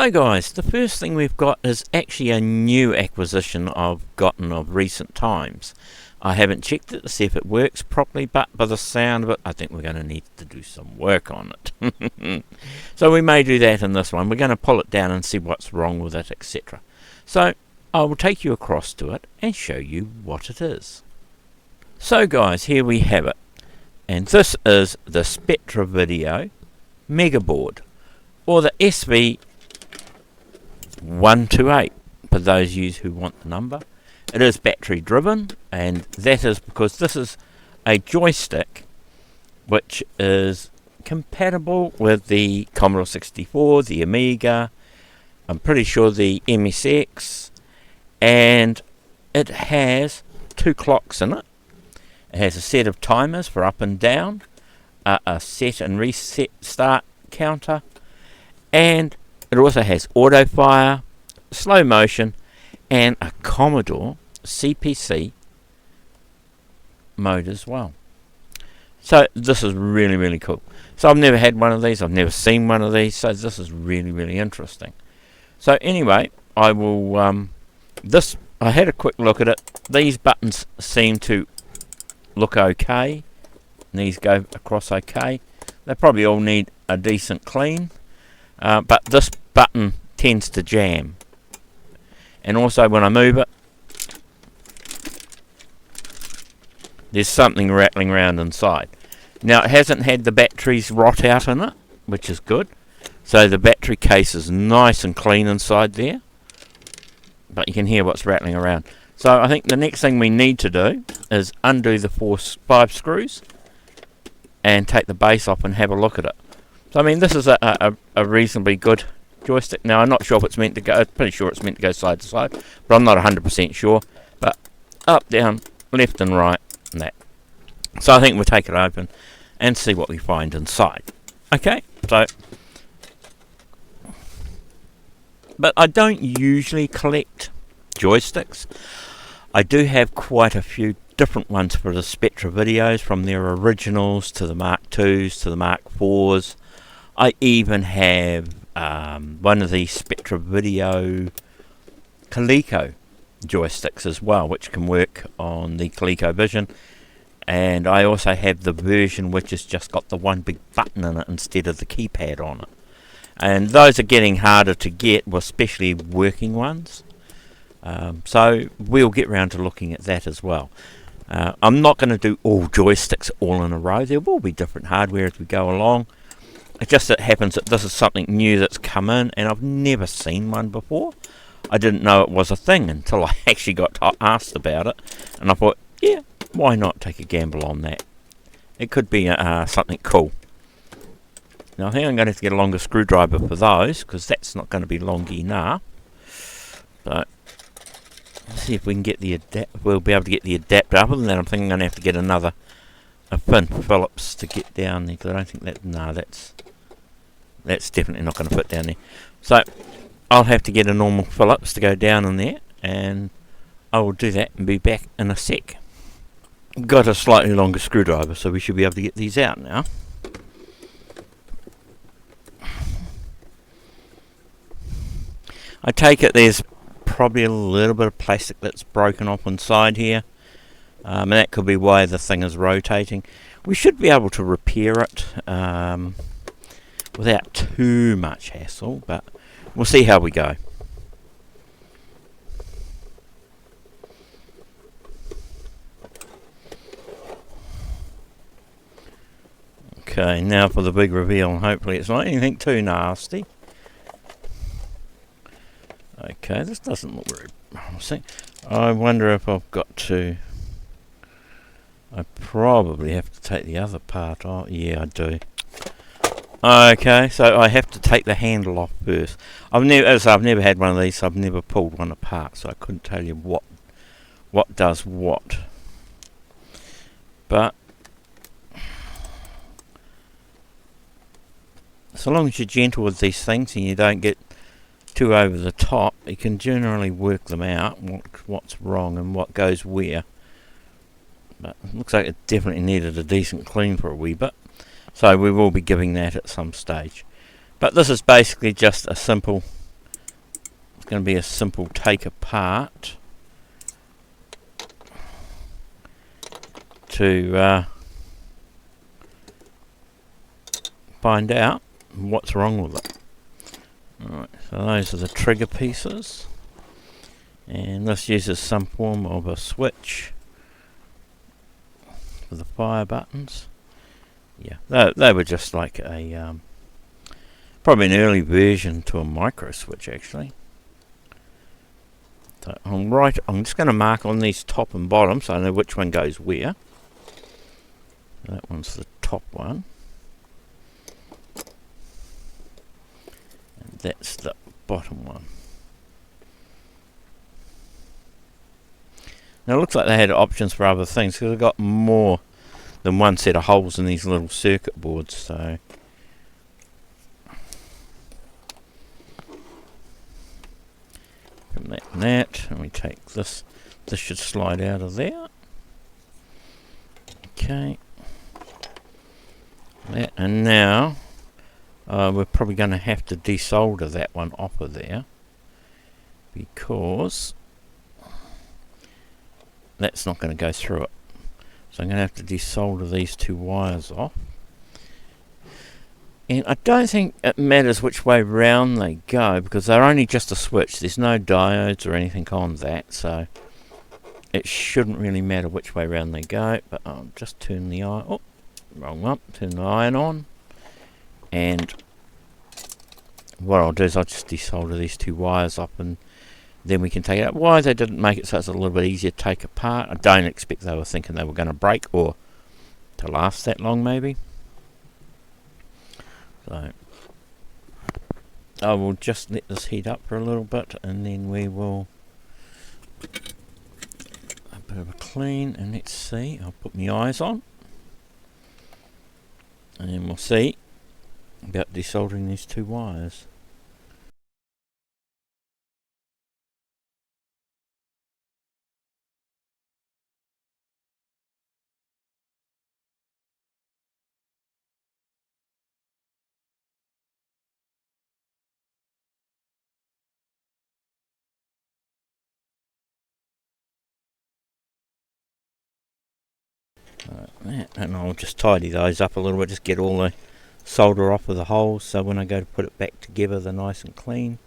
So guys, the first thing we've got is actually a new acquisition I've gotten of recent times. I haven't checked it to see if it works properly, but by the sound of it, I think we're going to need to do some work on it. So we may do that in this one. We're going to pull it down and see what's wrong with it, etc. So I will take you across to it and show you what it is. So guys, here we have it. And this is the Spectra Video MegaBoard, or the SV128, for those of you who want the number. It is battery driven, and that is because this is a joystick which is compatible with the Commodore 64, the Amiga, I'm pretty sure the MSX, and it has two clocks in it. It has a set of timers for up and down, a set and reset start counter, and it also has auto fire, slow motion, and a Commodore CPC mode as well. So this is really, really cool. So I've never had one of these, I've never seen one of these, so this is really, really interesting. So anyway, I will I had a quick look at it. These buttons seem to look okay, and these go across okay. They probably all need a decent clean, but this button tends to jam, and also when I move it, there's something rattling around inside. Now it hasn't had the batteries rot out in it, which is good, so the battery case is nice and clean inside there, but you can hear what's rattling around. So I think the next thing we need to do is undo the 5 screws and take the base off and have a look at it. So I mean, this is a reasonably good joystick. Now I'm not sure if it's meant to go, I'm pretty sure it's meant to go side to side, but I'm not 100% sure. But up, down, left and right, and that. So I think we'll take it open and see what we find inside. Okay, so, but I don't usually collect joysticks. I do have quite a few different ones for the Spectra videos, from their originals to the Mark IIs to the Mark IVs. I even have one of the Spectra Video Coleco joysticks as well, which can work on the ColecoVision. And I also have the version which has just got the one big button in it instead of the keypad on it. And those are getting harder to get, especially working ones. So we'll get round to looking at that as well. I'm not going to do all joysticks all in a row. There will be different hardware as we go along. It just happens that this is something new that's come in, and I've never seen one before. I didn't know it was a thing until I actually got asked about it, and I thought, yeah, why not take a gamble on that? It could be something cool. Now I think I'm going to have to get a longer screwdriver for those, because that's not going to be long enough. So let's see if we can get the we'll be able to get the adapter. Other than that, I'm thinking I'm going to have to get a fin Phillips to get down there, because I don't think that, no, that's definitely not going to fit down there. So I'll have to get a normal Phillips to go down in there, and I will do that and be back in a sec. Got a slightly longer screwdriver, so we should be able to get these out now. I take it there's probably a little bit of plastic that's broken off inside here, and that could be why the thing is rotating. We should be able to repair it without too much hassle, but we'll see how we go. Okay, now for the big reveal. Hopefully it's not anything too nasty. Okay, this doesn't look very promising. I wonder if I've got to... I probably have to take the other part off. Yeah, I do. Okay, so I have to take the handle off first. I've never had one of these, so I've never pulled one apart, so I couldn't tell you what does what. But so long as you're gentle with these things and you don't get too over the top, you can generally work them out, what's wrong and what goes where. But it looks like it definitely needed a decent clean for a wee bit, so we will be giving that at some stage. But this is basically just a simple going to be a simple take apart to find out what's wrong with it. Alright, so those are the trigger pieces, and this uses some form of a switch for the fire buttons. Yeah, they were just like a probably an early version to a micro switch actually. So I'm just going to mark on these top and bottom so I know which one goes where. That one's the top one, and that's the bottom one. Now it looks like they had options for other things because they've got more than one set of holes in these little circuit boards. So from that and that, and we take this. This should slide out of there. Okay. That, and now we're probably going to have to desolder that one off of there because that's not going to go through it. So I'm going to have to desolder these two wires off. And I don't think it matters which way round they go because they're only just a switch. There's no diodes or anything on that, so it shouldn't really matter which way round they go. But I'll just turn the iron. Oh, wrong one. Turn the iron on. And what I'll do is I'll just desolder these two wires up, and then we can take it out. Why they didn't make it so it's a little bit easier to take apart, I don't expect they were thinking they were going to break or to last that long maybe. So I will just let this heat up for a little bit, and then we will a bit of a clean, and let's see. I'll put my eyes on, and then we'll see about desoldering these two wires. And I'll just tidy those up a little bit, just get all the solder off of the holes so when I go to put it back together they're nice and clean.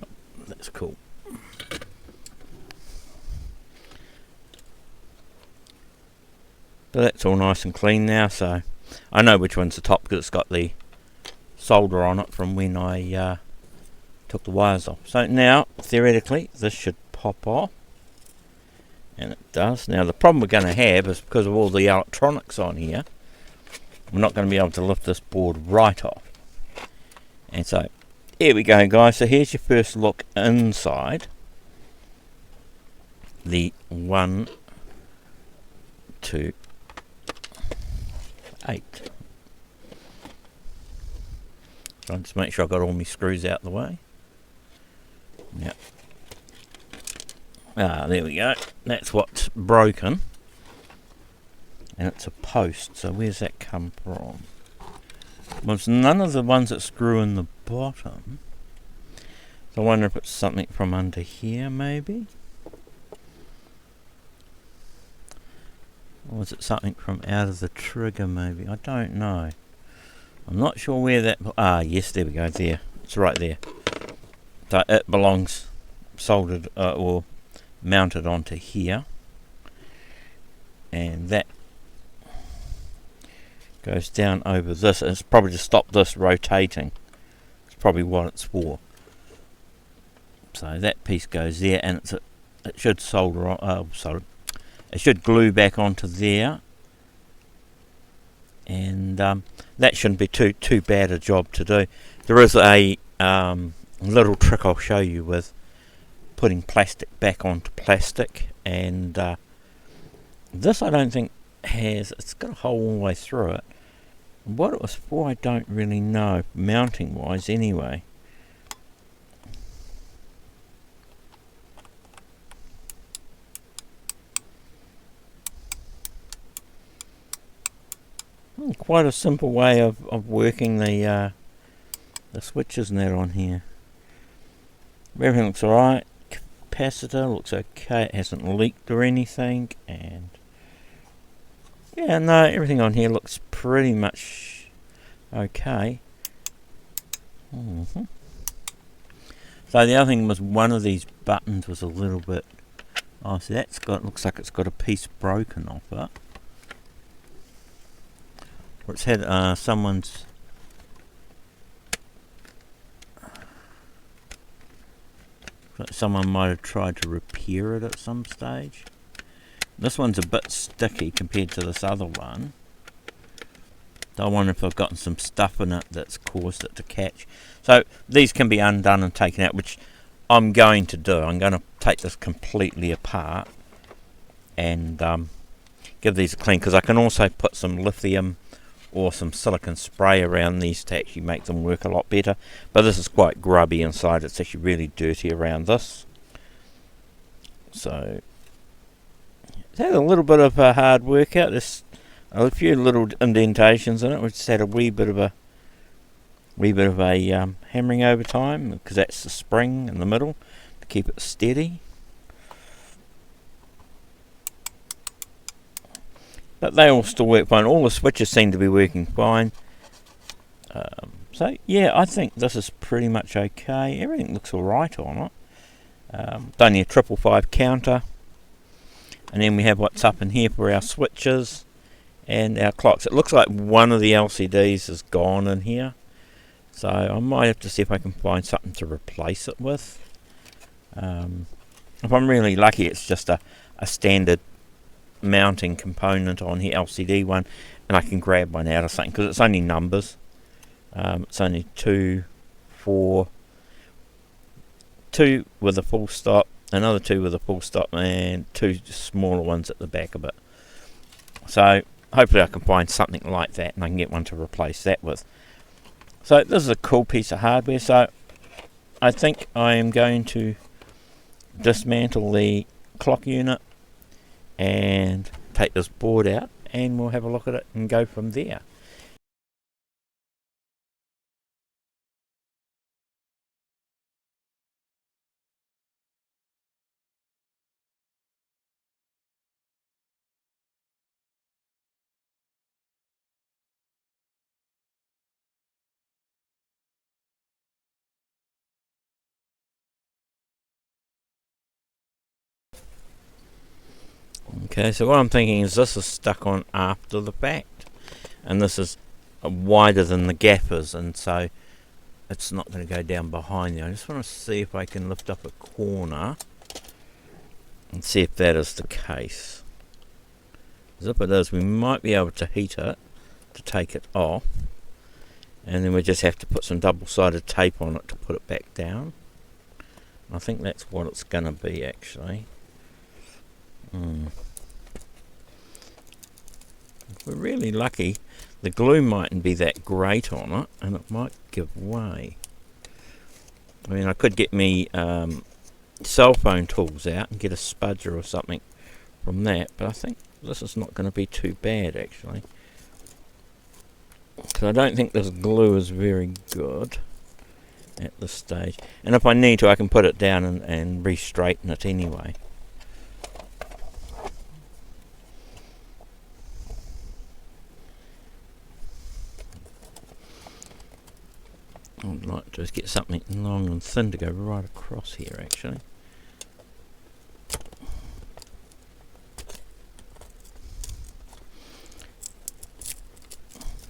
Oh, that's cool. So that's all nice and clean now, so I know which one's the top because it's got the solder on it from when I took the wires off. So now theoretically this should pop off, and it does. Now the problem we're going to have is because of all the electronics on here, we're not going to be able to lift this board right off. And so here we go guys, so here's your first look inside the 128. So I'll just make sure I've got all my screws out the way. Yep. There we go. That's what's broken. And it's a post. So where's that come from? Well, it's none of the ones that screw in the bottom. So I wonder if it's something from under here, maybe? Or is it something from out of the trigger, maybe? I don't know. I'm not sure where that... yes, there we go, there. It's right there. So it belongs soldered or mounted onto here. And that goes down over this. It's probably to stop this rotating. It's probably what it's for. So that piece goes there, and it should solder on... it should glue back onto there. And that shouldn't be too bad a job to do. There is a little trick I'll show you with putting plastic back onto plastic, and this I don't think has, it's got a hole all the way through it. What it was for I don't really know, mounting wise anyway. quite a simple way of working the switches and that on here. Everything looks alright. Capacitor looks okay, it hasn't leaked or anything, and yeah, no, everything on here looks pretty much okay. So the other thing was one of these buttons was a little bit, oh, so that's got, looks like it's got a piece broken off it, or it's had someone's, someone might have tried to repair it at some stage. This one's a bit sticky compared to this other one. So I wonder if I've gotten some stuff in it that's caused it to catch. So these can be undone and taken out, which I'm going to do. I'm going to take this completely apart and give these a clean, because I can also put some lithium or some silicon spray around these to actually make them work a lot better. But this is quite grubby inside. It's actually really dirty around this. So it's had a little bit of a hard workout. There's a few little indentations in it, which had a wee bit of a hammering over time, because that's the spring in the middle to keep it steady. But they all still work fine. All the switches seem to be working fine. So yeah, I think this is pretty much okay. Everything looks alright on it. It's only a 555 counter. And then we have what's up in here for our switches and our clocks. It looks like one of the LCDs is gone in here. So I might have to see if I can find something to replace it with. If I'm really lucky, it's just a standard mounting component on here, LCD one, and I can grab one out of something, because it's only numbers. It's only 2, 4, 2 with a full stop, another 2 with a full stop, and 2 smaller ones at the back of it. So hopefully I can find something like that and I can get one to replace that with. So this is a cool piece of hardware. So I think I am going to dismantle the clock unit and take this board out, and we'll have a look at it and go from there. Okay, so what I'm thinking is this is stuck on after the fact, and this is wider than the gap is, and so it's not going to go down behind there. I just want to see if I can lift up a corner and see if that is the case. Because if it is, we might be able to heat it to take it off, and then we just have to put some double-sided tape on it to put it back down. I think that's what it's going to be, actually. If we're really lucky, the glue mightn't be that great on it, and it might give way. I mean, I could get me cell phone tools out and get a spudger or something from that, but I think this is not going to be too bad, actually, because I don't think this glue is very good at this stage. And if I need to, I can put it down and re-straighten it anyway. I'd like to just get something long and thin to go right across here, actually.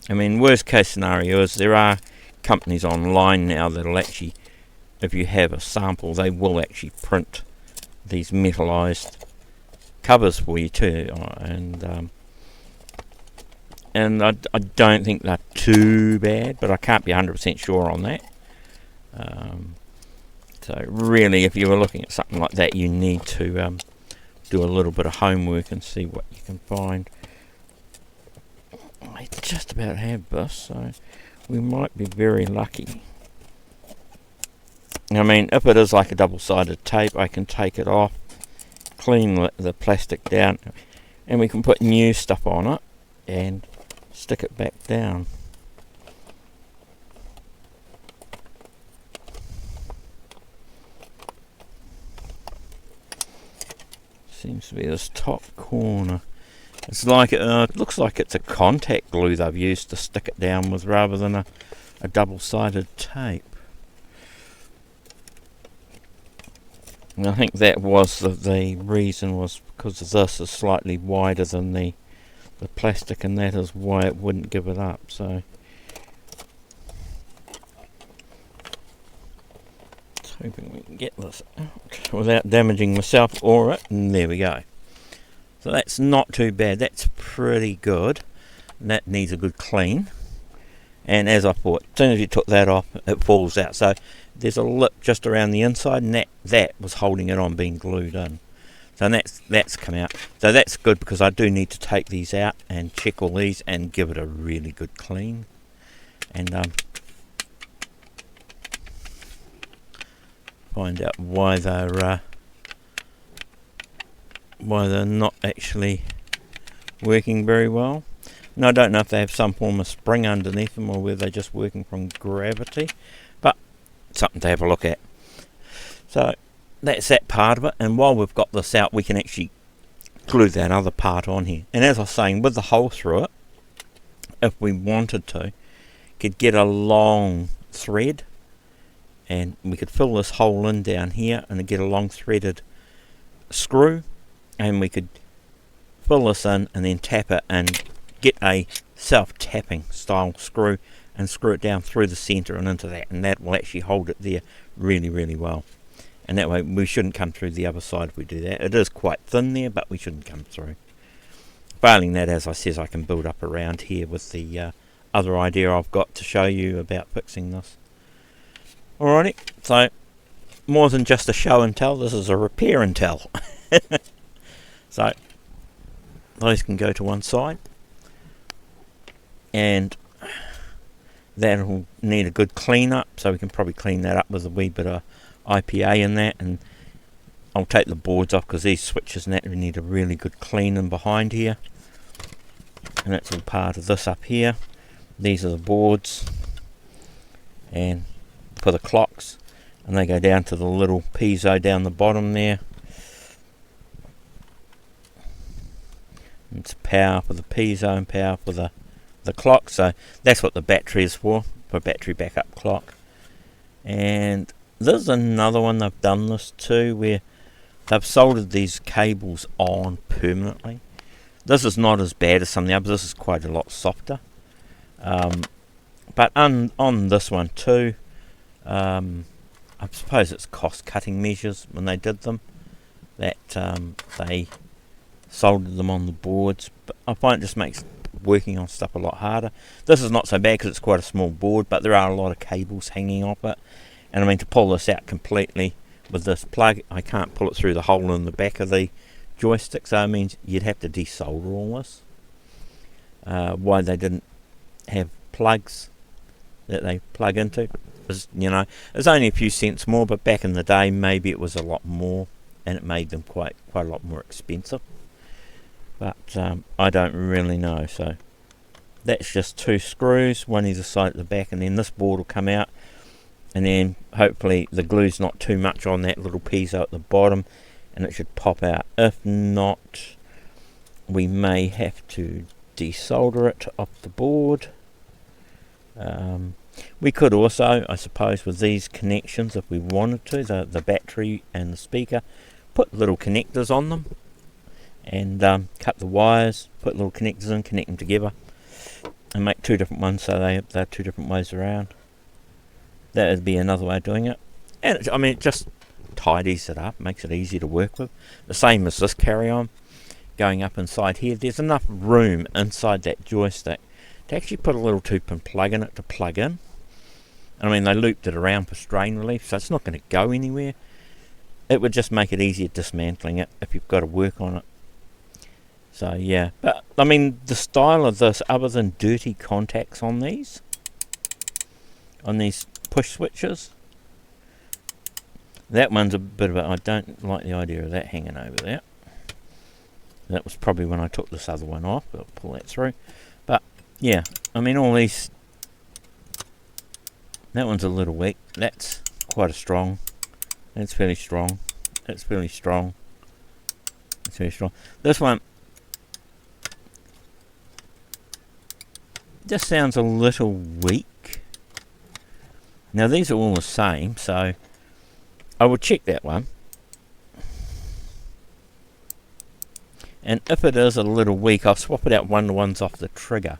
I mean, worst case scenario is there are companies online now that'll actually, if you have a sample, they will actually print these metallized covers for you too, and I don't think they're too bad, but I can't be 100% sure on that. So really, if you were looking at something like that, you need to do a little bit of homework and see what you can find. I just about have this, so we might be very lucky. I mean, if it is like a double-sided tape, I can take it off, clean the plastic down, and we can put new stuff on it, and stick it back down. Seems to be this top corner. It's like it looks like it's a contact glue they've used to stick it down with rather than a double-sided tape. And I think that was the reason, was because this is slightly wider than the plastic, and that is why it wouldn't give it up. So just hoping we can get this out without damaging myself or it, and there we go. So that's not too bad, that's pretty good. That needs a good clean. And as I thought, as soon as you took that off, it falls out. So there's a lip just around the inside, and that was holding it on being glued in. So that's come out. So that's good, because I do need to take these out and check all these and give it a really good clean. And find out why they're not actually working very well. And I don't know if they have some form of spring underneath them, or whether they're just working from gravity, but something to have a look at. So that's that part of it, and while we've got this out, we can actually glue that other part on here. And as I was saying, with the hole through it, if we wanted to, could get a long thread, and we could fill this hole in down here and get a long threaded screw, and we could fill this in and then tap it and get a self-tapping style screw and screw it down through the center and into that, and that will actually hold it there really, really well. And that way we shouldn't come through the other side if we do that. It is quite thin there, but we shouldn't come through. Failing that, as I says, I can build up around here with the other idea I've got to show you about fixing this. Alrighty, so more than just a show and tell, this is a repair and tell. So those can go to one side, and that'll need a good clean up, so we can probably clean that up with a wee bit of IPA in that. And I'll take the boards off, because these switches and that need a really good cleaning behind here, and that's all part of this up here. These are the boards and for the clocks, and they go down to the little piezo down the bottom there. It's power for the piezo and power for the clock, so that's what the battery is for battery backup clock. And there's another one they've done this too, where they've soldered these cables on permanently. This is not as bad as some of the others, this is quite a lot softer. But on this one too, I suppose it's cost cutting measures when they did them, that they soldered them on the boards, but I find it just makes working on stuff a lot harder. This is not so bad because it's quite a small board, but there are a lot of cables hanging off it, and I mean, to pull this out completely with this plug, I can't pull it through the hole in the back of the joystick, so it means you'd have to desolder all this. Why they didn't have plugs that they plug into is, you know, it's only a few cents more, but back in the day maybe it was a lot more, and it made them quite a lot more expensive. But I don't really know. So that's just two screws, one either side at the back, and then this board will come out, and then hopefully the glue's not too much on that little piezo at the bottom, and it should pop out. If not, we may have to desolder it off the board. We could also, I suppose, with these connections, if we wanted to, the battery and the speaker, put little connectors on them, and cut the wires, put little connectors in, connect them together, and make two different ones, so they're two different ways around. That would be another way of doing it. And I mean, it just tidies it up, makes it easy to work with. The same as this carry-on going up inside here. There's enough room inside that joystick to actually put a little 2-pin plug in it to plug in. And I mean, they looped it around for strain relief, so it's not going to go anywhere. It would just make it easier dismantling it if you've got to work on it. So yeah, but I mean, the style of this, other than dirty contacts on these push switches, that one's a bit of a, I don't like the idea of that hanging over there. That was probably when I took this other one off, but I'll pull that through. But yeah, I mean all these, that one's a little weak, that's quite a strong, that's fairly strong, that's fairly strong, that's very strong. This one just sounds a little weak. Now these are all the same, so I will check that one. And if it is a little weak, I'll swap it out one of the ones off the trigger.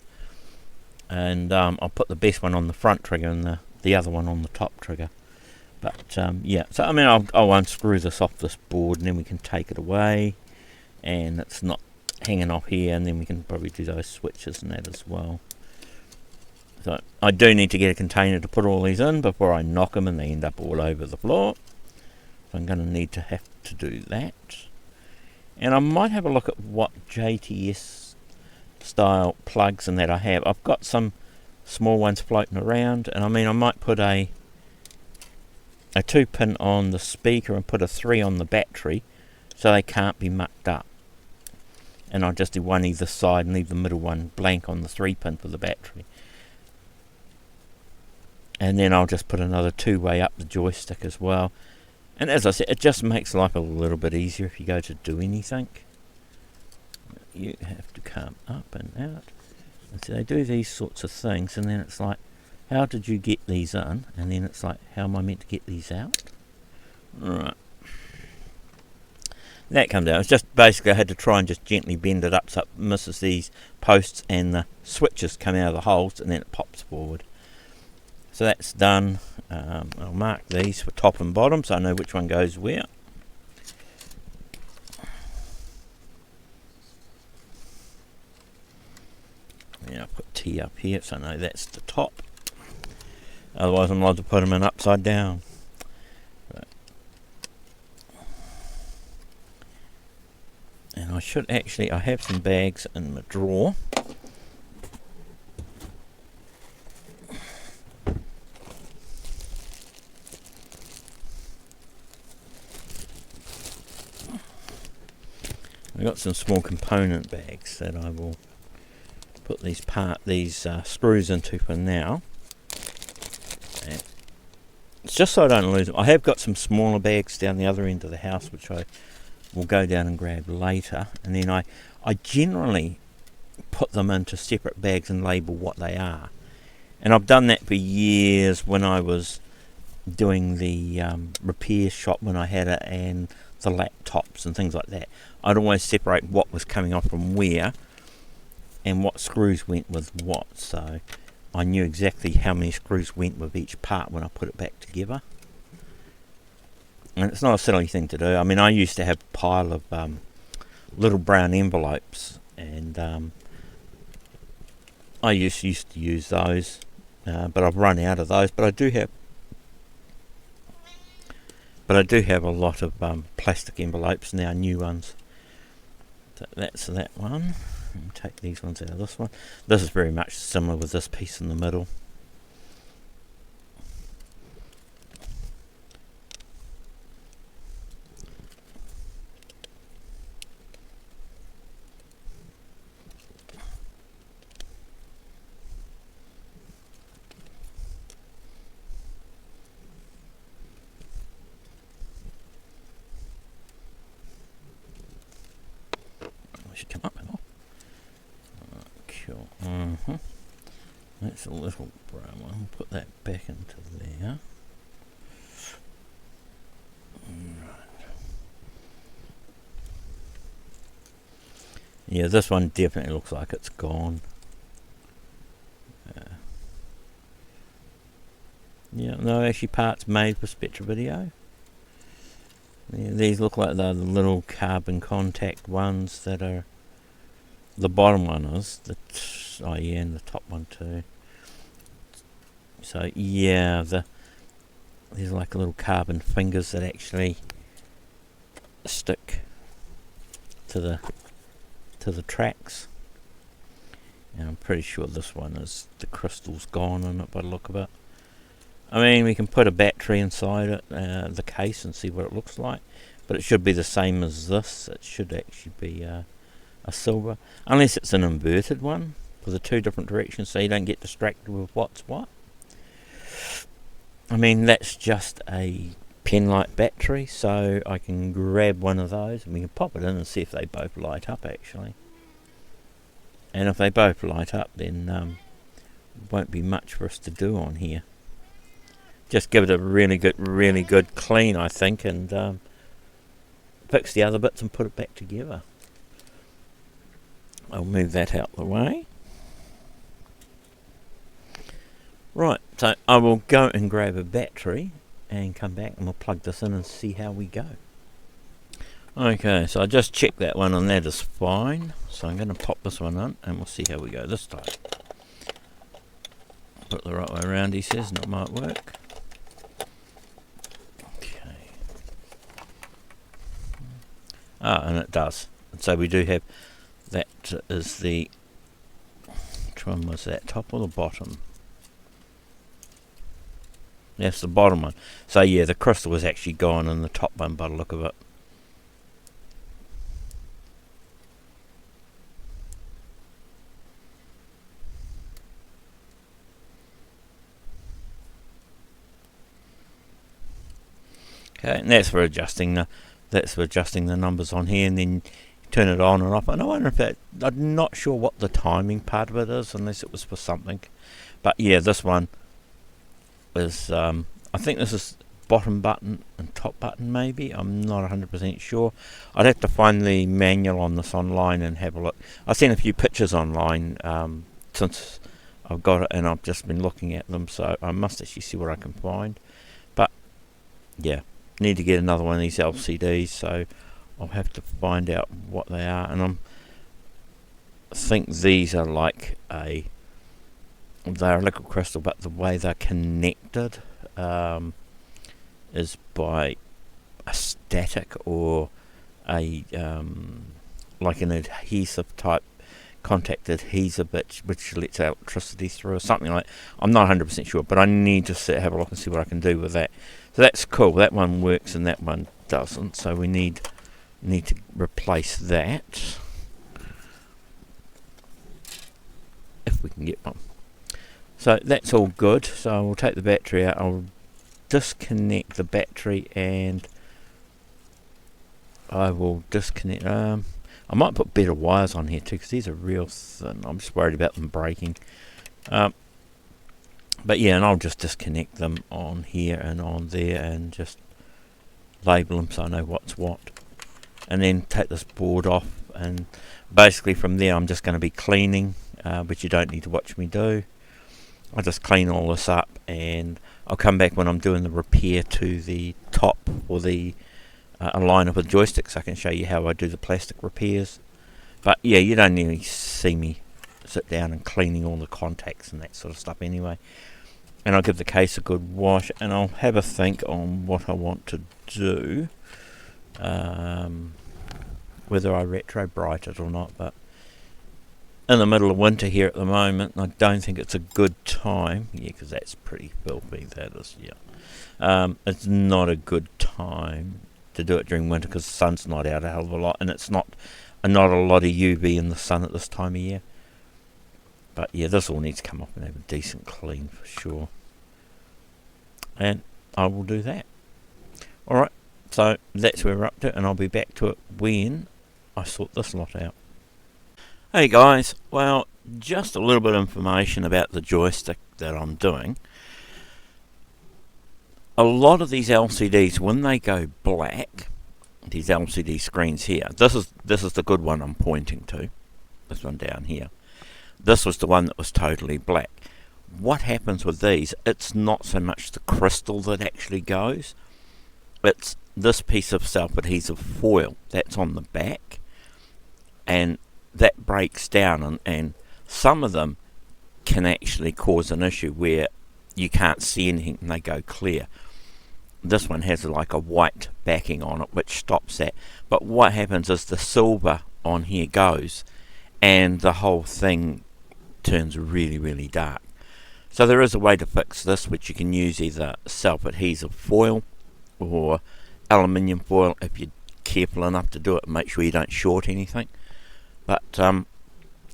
And I'll put the best one on the front trigger and the other one on the top trigger. But yeah, so I mean I'll unscrew this off this board and then we can take it away. And it's not hanging off here, and then we can probably do those switches and that as well. So I do need to get a container to put all these in before I knock them and they end up all over the floor. So I'm going to have to do that. And I might have a look at what JTS style plugs and that I have. I've got some small ones floating around, and I mean I might put a 2-pin on the speaker and put a 3 on the battery so they can't be mucked up. And I'll just do one either side and leave the middle one blank on the 3-pin for the battery. And then I'll just put another 2-way up the joystick as well. And as I said, it just makes life a little bit easier if you go to do anything. You have to come up and out. And so they do these sorts of things, and then it's like, how did you get these in? And then it's like, how am I meant to get these out? Right. That comes out. It's just basically I had to try and just gently bend it up so it misses these posts and the switches come out of the holes, and then it pops forward. So that's done. I'll mark these for top and bottom so I know which one goes where. Yeah, I'll put T up here so I know that's the top. Otherwise I'm allowed to put them in upside down. Right. And I should actually, I have some bags in my drawer. I've got some small component bags that I will put these screws into for now. And it's just so I don't lose them. I have got some smaller bags down the other end of the house which I will go down and grab later, and then I generally put them into separate bags and label what they are. And I've done that for years when I was doing the repair shop when I had it, and the laptops and things like that. I'd always separate what was coming off from where and what screws went with what, so I knew exactly how many screws went with each part when I put it back together. And it's not a silly thing to do. I mean, I used to have a pile of little brown envelopes, and I used to use those, but I've run out of those. But I do have a lot of plastic envelopes now, new ones. So that's that one. I'll take these ones out of this one. This is very much similar with this piece in the middle. Should come up now. Cool. That's a little brown one. Put that back into there. Right. Yeah, this one definitely looks like it's gone. Yeah, no, actually parts made for Spectra Video. Yeah, these look like they're the little carbon contact ones that are. The bottom one is. Oh yeah, and the top one too. So yeah, there's like little carbon fingers that actually stick to the tracks. And I'm pretty sure this one is the crystal's gone in it by the look of it. I mean, we can put a battery inside it, the case, and see what it looks like. But it should be the same as this. It should actually be a silver, unless it's an inverted one. for the two different directions so you don't get distracted with what's what. I mean, that's just a pen-light battery, so I can grab one of those and we can pop it in and see if they both light up actually. And if they both light up, then won't be much for us to do on here. Just give it a really good clean, I think, and fix the other bits and put it back together. I'll move that out the way. Right, so I will go and grab a battery and come back and we'll plug this in and see how we go. Okay, so I just checked that one and that is fine. So I'm going to pop this one on and we'll see how we go this time. Put it the right way around, he says, and it might work. Okay. Ah, and it does. And so we do have, that is the, which one was that, top or the bottom? That's the bottom one. So yeah, the crystal was actually gone in the top one by the look of it. Okay, and that's for adjusting the numbers on here, and then turn it on and off. And I wonder if that, I'm not sure what the timing part of it is, unless it was for something. But yeah, this one is, I think this is bottom button and top button maybe. I'm not 100% sure. I'd have to find the manual on this online and have a look. I've seen a few pictures online since I've got it, and I've just been looking at them, so I must actually see what I can find. But yeah, need to get another one of these LCDs, so I'll have to find out what they are. And I think these are like they're a liquid crystal, but the way they're connected is by a static or a like an adhesive type contact adhesive which lets electricity through or something like that. I'm not 100% sure, but I need to have a look and see what I can do with that. So that's cool. That one works and that one doesn't, so we need to replace that if we can get one. So that's all good. So we'll take the battery out. I'll disconnect the battery and I will disconnect. I might put better wires on here too, because these are real thin. I'm just worried about them breaking. But yeah, and I'll just disconnect them on here and on there and just label them so I know what's what. And then take this board off, and basically from there I'm just going to be cleaning, which you don't need to watch me do. I'll just clean all this up and I'll come back when I'm doing the repair to the top or the aligner with joysticks. I can show you how I do the plastic repairs. But yeah, you don't really see me sit down and cleaning all the contacts and that sort of stuff anyway. And I'll give the case a good wash, and I'll have a think on what I want to do, whether I retro bright it or not. But in the middle of winter here at the moment, I don't think it's a good time. Yeah, because that's pretty filthy, that is. Yeah, it's not a good time to do it during winter because the sun's not out a hell of a lot, and it's not a lot of UV in the sun at this time of year. But yeah, this all needs to come off and have a decent clean for sure. And I will do that. Alright, so that's where we're up to, and I'll be back to it when I sort this lot out. Hey guys, well, just a little bit of information about the joystick that I'm doing. A lot of these LCDs, when they go black, these LCD screens here, this is the good one I'm pointing to, this one down here. This was the one that was totally black. What happens with these, it's not so much the crystal that actually goes, it's this piece of self-adhesive foil that's on the back, and that breaks down, and some of them can actually cause an issue where you can't see anything and they go clear. This one has like a white backing on it which stops that, but what happens is the silver on here goes and the whole thing turns really dark. So there is a way to fix this, which you can use either self-adhesive foil or aluminium foil if you're careful enough to do it and make sure you don't short anything. But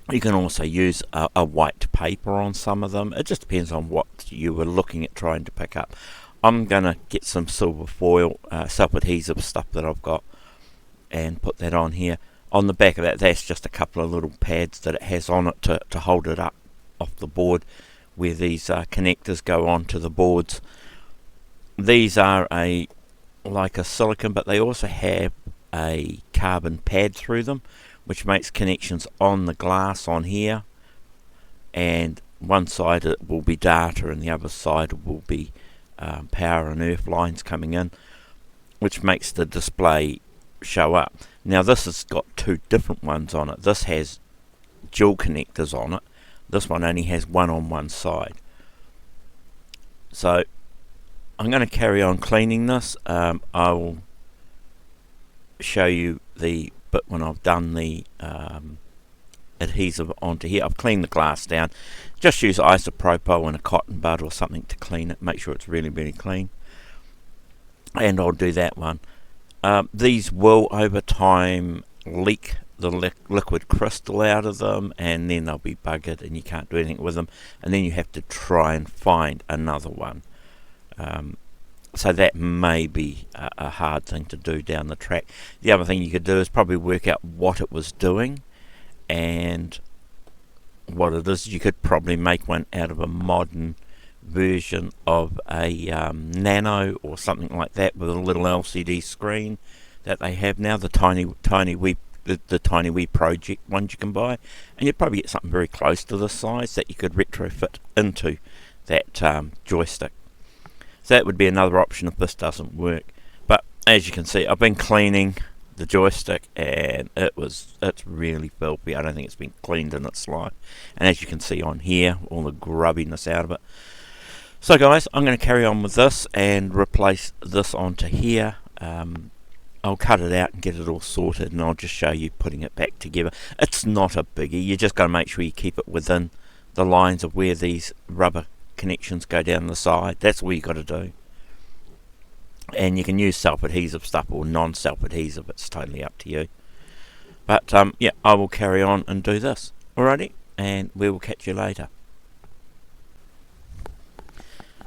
You can also use a white paper on some of them. It just depends on what you were looking at trying to pick up. I'm going to get some silver foil, self-adhesive stuff that I've got, and put that on here. On the back of that, that's just a couple of little pads that it has on it to hold it up off the board, where these connectors go onto the boards. These are like a silicone, but they also have a carbon pad through them, which makes connections on the glass on here, and one side it will be data and the other side will be power and earth lines coming in, which makes the display show up. Now this has got two different ones on it. This has dual connectors on it. This one only has one on one side. So I'm going to carry on cleaning this. I will show you the bit when I've done the adhesive onto here. I've cleaned the glass down. Just use isopropyl and a cotton bud or something to clean it. Make sure it's really, really clean. And I'll do that one. These will over time leak the liquid crystal out of them, and then they'll be buggered and you can't do anything with them, and then you have to try and find another one. So that may be a hard thing to do down the track. The other thing you could do is probably work out what it was doing and what it is. You could probably make one out of a modern version of a Nano or something like that, with a little LCD screen that they have now, the tiny wee project ones you can buy, and you'd probably get something very close to this size that you could retrofit into that joystick. So that would be another option if this doesn't work. But as you can see, I've been cleaning the joystick and it's really filthy. I don't think it's been cleaned in its life. And as you can see on here, all the grubbiness out of it. So guys, I'm going to carry on with this and replace this onto here. I'll cut it out and get it all sorted, and I'll just show you putting it back together. It's not a biggie. You just got to make sure you keep it within the lines of where these rubber connections go down the side. That's all you got to do. And you can use self-adhesive stuff or non-self-adhesive. It's totally up to you. But yeah, I will carry on and do this. Alrighty, and we will catch you later.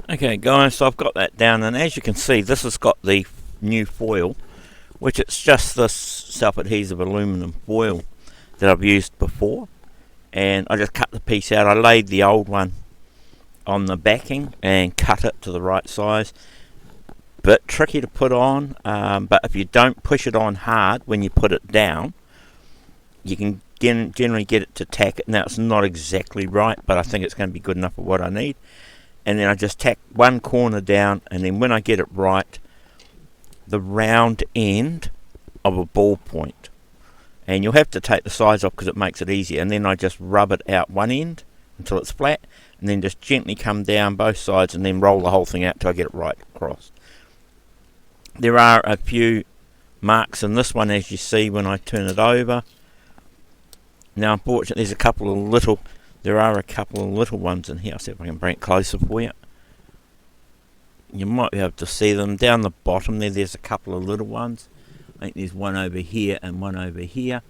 Okay guys, so I've got that down, and as you can see, this has got the new foil, which it's just this self-adhesive aluminum foil that I've used before, and I just cut the piece out. I laid the old one on the backing and cut it to the right size. Bit tricky to put on, but if you don't push it on hard when you put it down, you can generally get it to tack it. Now it's not exactly right, but I think it's going to be good enough for what I need. And then I just tack one corner down, and then when I get it right, the round end of a ball point, and you'll have to take the sides off because it makes it easier, and then I just rub it out one end until it's flat, and then just gently come down both sides and then roll the whole thing out till I get it right across. There are a few marks in this one, as you see when I turn it over. Now unfortunately there are a couple of little ones in here. I'll see if I can bring it closer for you. You might be able to see them down the bottom there. There's a couple of little ones. I think there's one over here and one over here.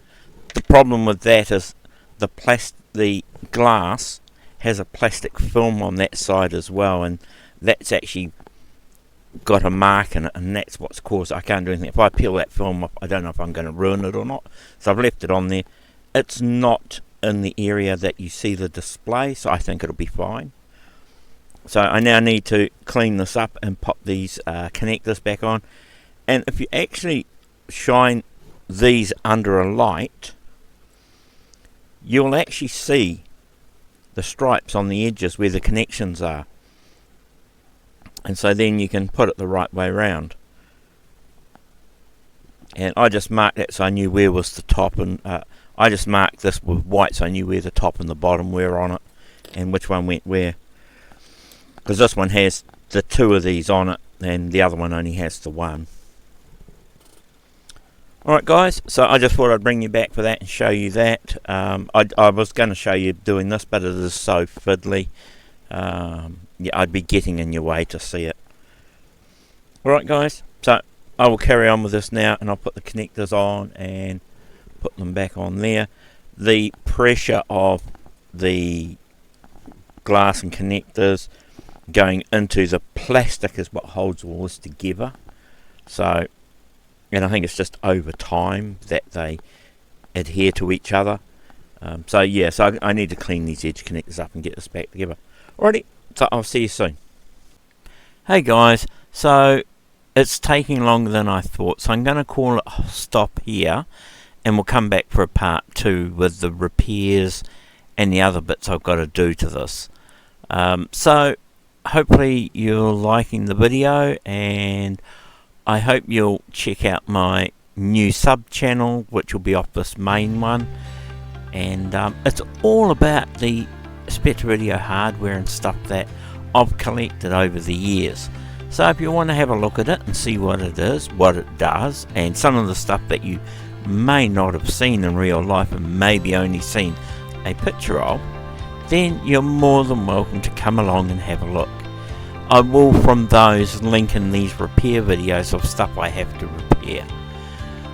The problem with that is the glass has a plastic film on that side as well, and that's actually got a mark in it, and that's what's caused it. I can't do anything. If I peel that film off, I don't know if I'm going to ruin it or not. So I've left it on there. It's not in the area that you see the display, so I think it'll be fine. So I now need to clean this up and pop these connectors back on. And if you actually shine these under a light, you'll actually see the stripes on the edges where the connections are. And so then you can put it the right way round. And I just marked that so I knew where was the top, and I just marked this with white so I knew where the top and the bottom were on it and which one went where. Because this one has the two of these on it and the other one only has the one. Alright guys, so I just thought I'd bring you back for that and show you that. I was going to show you doing this, but it is so fiddly. Yeah, I'd be getting in your way to see it. Alright guys, so I will carry on with this now, and I'll put the connectors on and put them back on there. the pressure of the glass and connectors going into the plastic is what holds all this together. So, and I think it's just over time that they adhere to each other. So I need to clean these edge connectors up and get this back together. Alrighty, so I'll see you soon. Hey guys, so it's taking longer than I thought, so I'm going to call it a stop here, and we'll come back for a part 2 with the repairs and the other bits I've got to do to this. So hopefully you're liking the video, and I hope you'll check out my new sub channel, which will be off this main one. And it's all about the Spectra Video hardware and stuff that I've collected over the years. So if you want to have a look at it and see what it is, what it does, and some of the stuff that you may not have seen in real life and maybe only seen a picture of, then you're more than welcome to come along and have a look. I will, from those, link in these repair videos of stuff I have to repair.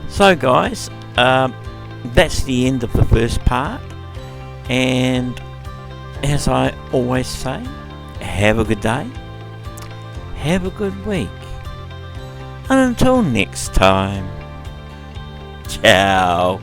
So guys, that's the end of the first part, and as I always say, have a good day, have a good week, and until next time, ciao.